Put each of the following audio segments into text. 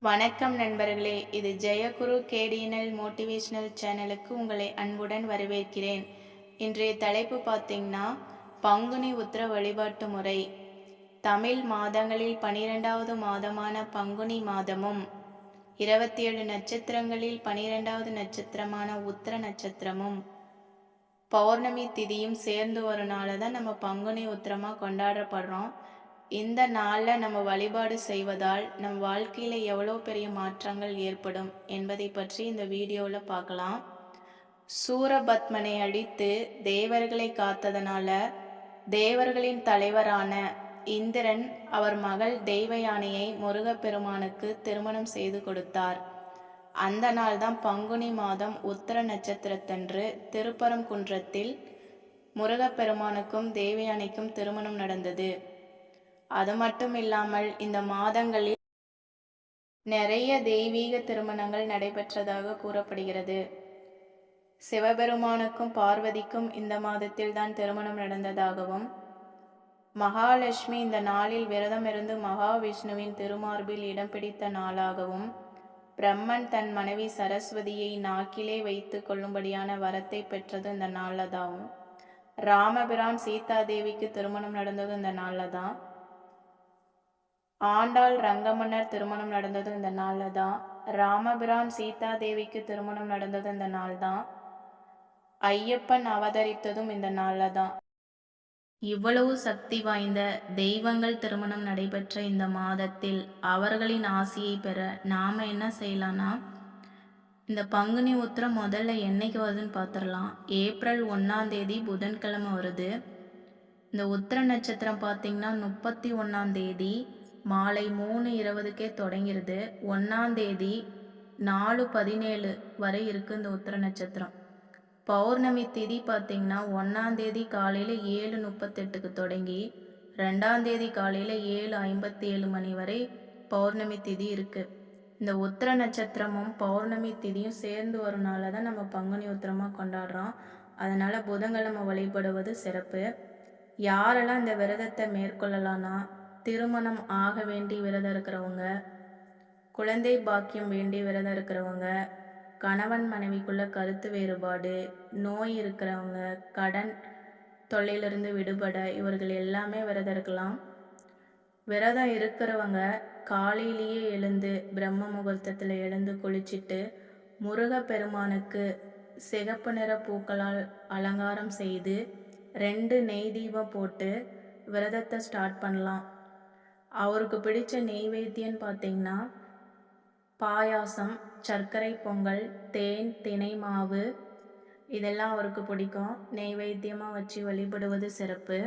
வணக்கம் நண்பர்களே, இது ஜெயகுரு கேடிஎன்எல் மோட்டிவேஷனல் சேனலுக்கு உங்களை அன்புடன் வரவேற்கிறேன். இன்றைய தலைப்பு பார்த்தீங்கன்னா, பங்குனி உத்திர வழிபாட்டு முறை. தமிழ் மாதங்களில் 12வது மாதமான பங்குனி மாதமும் 27 நட்சத்திரங்களில் 12வது நட்சத்திரமான உத்திர நட்சத்திரமும் பௌர்ணமி திதியும் சேர்ந்து வரனால தான் நம்ம பங்குனி உத்திரமாக கொண்டாடப்படுறோம். இந்த நாளில் நம்ம வழிபாடு செய்வதால் நம் வாழ்க்கையில் எவ்வளோ பெரிய மாற்றங்கள் ஏற்படும் என்பதை பற்றி இந்த வீடியோவில் பார்க்கலாம். சூரபத்மனை அழித்து தேவர்களை காத்ததனால தேவர்களின் தலைவரான இந்திரன் அவர் மகள் தெய்வயானையை முருகப்பெருமானுக்கு திருமணம் செய்து கொடுத்தார். அந்த நாள் தான் பங்குனி மாதம் உத்திர நட்சத்திரத்தன்று திருப்பரங்குன்றத்தில் முருகப்பெருமானுக்கும் தேவயானைக்கும் திருமணம் நடந்தது. அது மட்டும் இல்லாமல் இந்த மாதங்களில் நிறைய தெய்வீக திருமணங்கள் நடைபெற்றதாக கூறப்படுகிறது. சிவபெருமானுக்கும் பார்வதிக்கும் இந்த மாதத்தில் தான் திருமணம் நடந்ததாகவும், மகாலட்சுமி இந்த நாளில் விரதம் இருந்து மகாவிஷ்ணுவின் திருமார்பில் இடம் பிடித்த நாளாகவும், பிரம்மன் தன் மனைவி சரஸ்வதியை நாக்கிலே வைத்து கொள்ளும்படியான வரத்தை பெற்றது இந்த நாளில் தான். ராமபிரான் சீதாதேவிக்கு திருமணம் நடந்தது இந்த நாளில் தான். ஆண்டாள் ரங்கமன்னர் திருமணம் நடந்தது இந்த நாளில் தான். ராமபிரான் சீதாதேவிக்கு திருமணம் நடந்தது இந்த நாள் தான். ஐயப்பன் அவதரித்ததும் இந்த நாளில் தான். இவ்வளவு சக்தி வாய்ந்த தெய்வங்கள் திருமணம் நடைபெற்ற இந்த மாதத்தில் அவர்களின் ஆசியை பெற நாம என்ன செய்யலாம்னா, இந்த பங்குனி உத்திரம் முதல்ல என்னைக்கு வருதுன்னு பார்த்துடலாம். ஏப்ரல் 1ஆம் தேதி புதன்கிழமை வருது. இந்த உத்திர நட்சத்திரம் பார்த்தீங்கன்னா 31ஆம் தேதி மாலை 3:20க்கே தொடங்கிடுது. 1ஆம் தேதி 4:17 வரை இருக்குது இந்த உத்திர நட்சத்திரம். பௌர்ணமி திதி பார்த்திங்கன்னா 1ஆம் தேதி காலையில் 7:38க்கு தொடங்கி 2ஆம் தேதி காலையில் 7:57 மணி வரை பௌர்ணமி திதி இருக்குது. இந்த உத்திர நட்சத்திரமும் பௌர்ணமி திதியும் சேர்ந்து வரனால தான் நம்ம பங்குனி உத்திரமாக கொண்டாடுறோம். அதனால் புதன்கிழமை வழிபடுவது சிறப்பு. யாரெல்லாம் இந்த விரதத்தை மேற்கொள்ளலான்னா, திருமணம் ஆக வேண்டி விரதம் இருக்கிறவங்க, குழந்தை பாக்கியம் வேண்டி விரதம் இருக்கிறவங்க, கணவன் மனைவிக்குள்ள கருத்து வேறுபாடு, நோய் இருக்கிறவங்க, கடன் தொல்லையிலிருந்து விடுபட இவர்கள் எல்லாமே விரதம் இருக்கலாம். விரதம் இருக்கிறவங்க காலையிலேயே எழுந்து பிரம்ம முகூர்த்தத்தில் எழுந்து குளிச்சுட்டு முருகப்பெருமானுக்கு சிகப்பு நிற பூக்களால் அலங்காரம் செய்து 2 நெய் தீபம் போட்டு விரதத்தை ஸ்டார்ட் பண்ணலாம். அவருக்கு பிடிச்ச நெய்வேத்தியன்னு பார்த்தீங்கன்னா, பாயாசம், சர்க்கரை பொங்கல், தேன், தினை மாவு இதெல்லாம் அவருக்கு பிடிக்கும். நெய்வேத்தியமாக வச்சு வழிபடுவது சிறப்பு.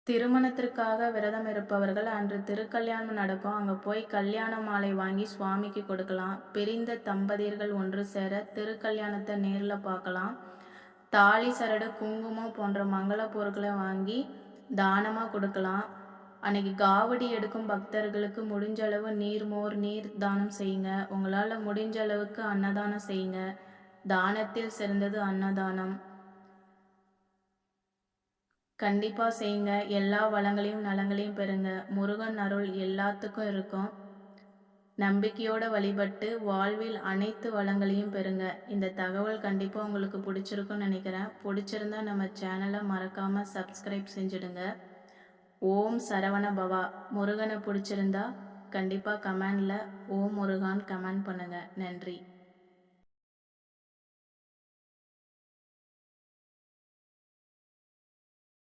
திருமணத்திற்காக விரதம் இருப்பவர்கள் அன்று திருக்கல்யாணம் நடக்கும். அங்கே போய் கல்யாண மாலை வாங்கி சுவாமிக்கு கொடுக்கலாம். பிரிந்த தம்பதியர்கள் ஒன்று சேர திருக்கல்யாணத்தை நேரில் பார்க்கலாம். தாலி, சரடு, குங்குமம் போன்ற மங்கள பொருட்களை வாங்கி தானமாக கொடுக்கலாம். அன்னைக்கு காவடி எடுக்கும் பக்தர்களுக்கு முடிஞ்ச அளவு நீர் தானம் செய்யுங்க. உங்களால் முடிஞ்ச அளவுக்கு அன்னதானம் செய்யுங்க. தானத்தில் சிறந்தது அன்னதானம். கண்டிப்பாக செய்யுங்க. எல்லா வளங்களையும் நலங்களையும் பெறுங்க. முருகன் அருள் எல்லாத்துக்கும் இருக்கும். நம்பிக்கையோடு வழிபட்டு வாழ்வில் அனைத்து வளங்களையும் பெறுங்க. இந்த தகவல் கண்டிப்பாக உங்களுக்கு பிடிச்சிருக்குன்னு நினைக்கிறேன். பிடிச்சிருந்தா நம்ம சேனலை மறக்காமல் சப்ஸ்கிரைப் செஞ்சுடுங்க. ஓம் சரவண பவா. முருகனை பிடிச்சிருந்தா கண்டிப்பாக கமெண்டில் ஓம் முருகான் கமெண்ட் பண்ணுங்கள். நன்றி.